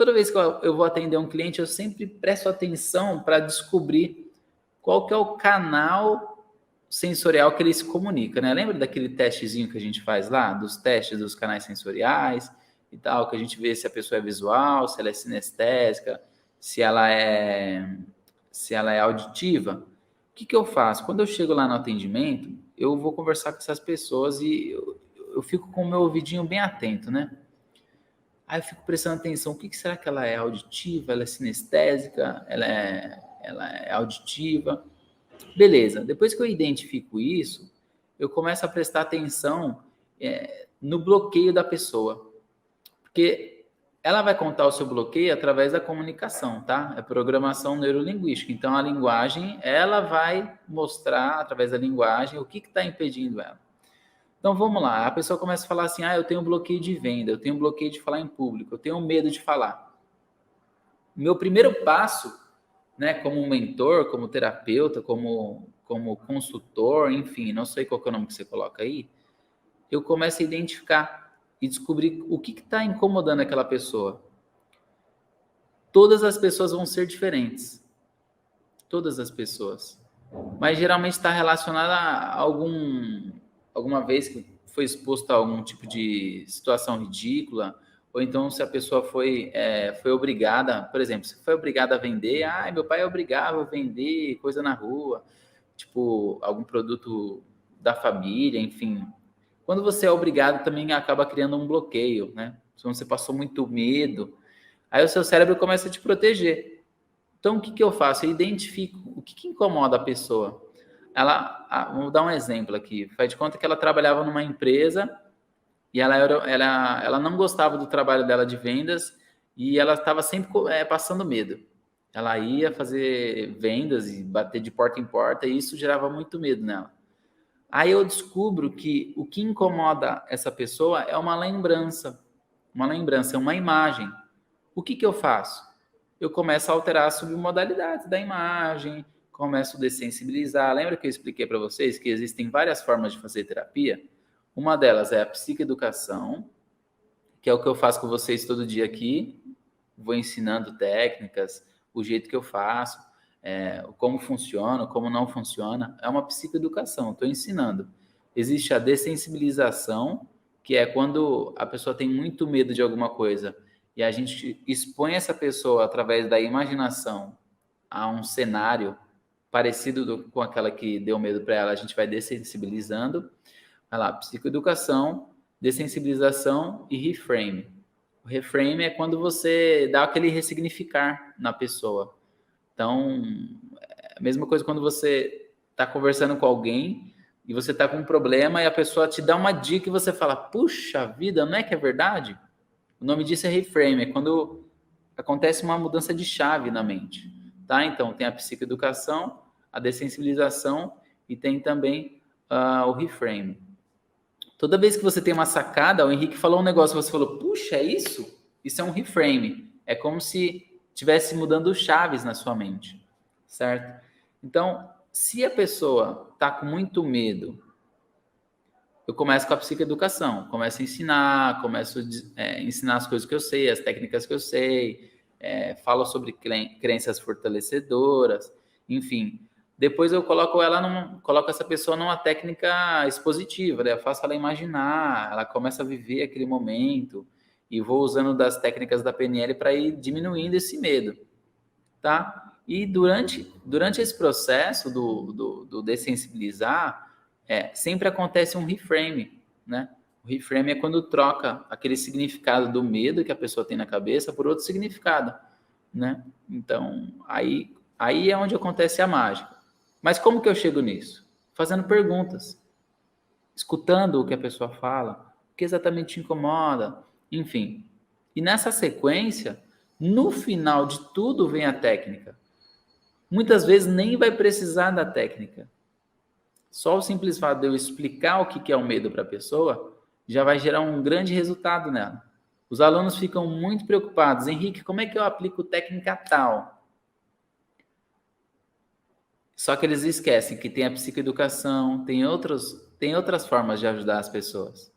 toda vez que eu vou atender um cliente, eu sempre presto atenção para descobrir qual que é o canal sensorial que ele se comunica, né? Lembra daquele testezinho que a gente faz lá, dos testes dos canais sensoriais e tal, que a gente vê se a pessoa é visual, se ela é sinestésica, se ela é auditiva. O que eu faço? Quando eu chego lá no atendimento, eu vou conversar com essas pessoas e eu fico com o meu ouvidinho bem atento, né? Aí eu fico prestando atenção, o que será que ela é auditiva, ela é sinestésica, ela é auditiva? Beleza, depois que eu identifico isso, eu começo a prestar atenção no bloqueio da pessoa. Porque ela vai contar o seu bloqueio através da comunicação, tá? É programação neurolinguística. Então, a linguagem, ela vai mostrar, através da linguagem, o que está impedindo ela. Então, vamos lá. A pessoa começa a falar assim, eu tenho bloqueio de venda, eu tenho bloqueio de falar em público, eu tenho medo de falar. Meu primeiro passo, né, como mentor, como terapeuta, como consultor, enfim, não sei qual que é o nome que você coloca aí, eu começo a identificar e descobrir o que está incomodando aquela pessoa. Todas as pessoas vão ser diferentes. Todas as pessoas. Mas geralmente está relacionada a alguma vez que foi exposto a algum tipo de situação ridícula, ou então se a pessoa foi obrigada, por exemplo, se foi obrigada a vender, meu pai obrigava a vender coisa na rua, tipo, algum produto da família, enfim. Quando você é obrigado, também acaba criando um bloqueio, né? Se você passou muito medo, aí o seu cérebro começa a te proteger. Então, o que eu faço? Eu identifico o que incomoda a pessoa. Vou dar um exemplo aqui. Faz de conta que ela trabalhava numa empresa e ela não gostava do trabalho dela de vendas e ela estava sempre passando medo. Ela ia fazer vendas e bater de porta em porta e isso gerava muito medo nela. Aí eu descubro que o que incomoda essa pessoa é uma lembrança, é uma imagem. O que eu faço? Eu começo a alterar as submodalidades da imagem, começo a dessensibilizar. Lembra que eu expliquei para vocês que existem várias formas de fazer terapia? Uma delas é a psicoeducação, que é o que eu faço com vocês todo dia aqui. Vou ensinando técnicas, o jeito que eu faço, como funciona, como não funciona. É uma psicoeducação, estou ensinando. Existe a dessensibilização, que é quando a pessoa tem muito medo de alguma coisa e a gente expõe essa pessoa através da imaginação a um cenário parecido com aquela que deu medo para ela, a gente vai dessensibilizando. Vai lá, psicoeducação, dessensibilização e reframe. O reframe é quando você dá aquele ressignificar na pessoa. Então, é a mesma coisa quando você está conversando com alguém e você está com um problema e a pessoa te dá uma dica e você fala, puxa vida, não é que é verdade? O nome disso é reframe, é quando acontece uma mudança de chave na mente, tá? Então, tem a psicoeducação, a dessensibilização e tem também o reframe. Toda vez que você tem uma sacada, o Henrique falou um negócio, você falou, puxa, é isso? Isso é um reframe. É como se estivesse mudando chaves na sua mente, certo? Então, se a pessoa está com muito medo, eu começo com a psicoeducação, começo a ensinar, ensinar as coisas que eu sei, as técnicas que eu sei, falo sobre crenças fortalecedoras, enfim. Depois eu coloco essa pessoa numa técnica expositiva, né? Eu faço ela imaginar, ela começa a viver aquele momento e vou usando das técnicas da PNL para ir diminuindo esse medo, tá? E durante esse processo do dessensibilizar, sempre acontece um reframe, né? O reframe é quando troca aquele significado do medo que a pessoa tem na cabeça por outro significado, né? Então, aí é onde acontece a mágica. Mas como que eu chego nisso? Fazendo perguntas, escutando o que a pessoa fala, o que exatamente te incomoda, enfim. E nessa sequência, no final de tudo vem a técnica. Muitas vezes nem vai precisar da técnica. Só o simples fato de eu explicar o que é o medo para a pessoa já vai gerar um grande resultado nela. Os alunos ficam muito preocupados. Henrique, como é que eu aplico técnica tal? Só que eles esquecem que tem a psicoeducação, tem outras formas de ajudar as pessoas.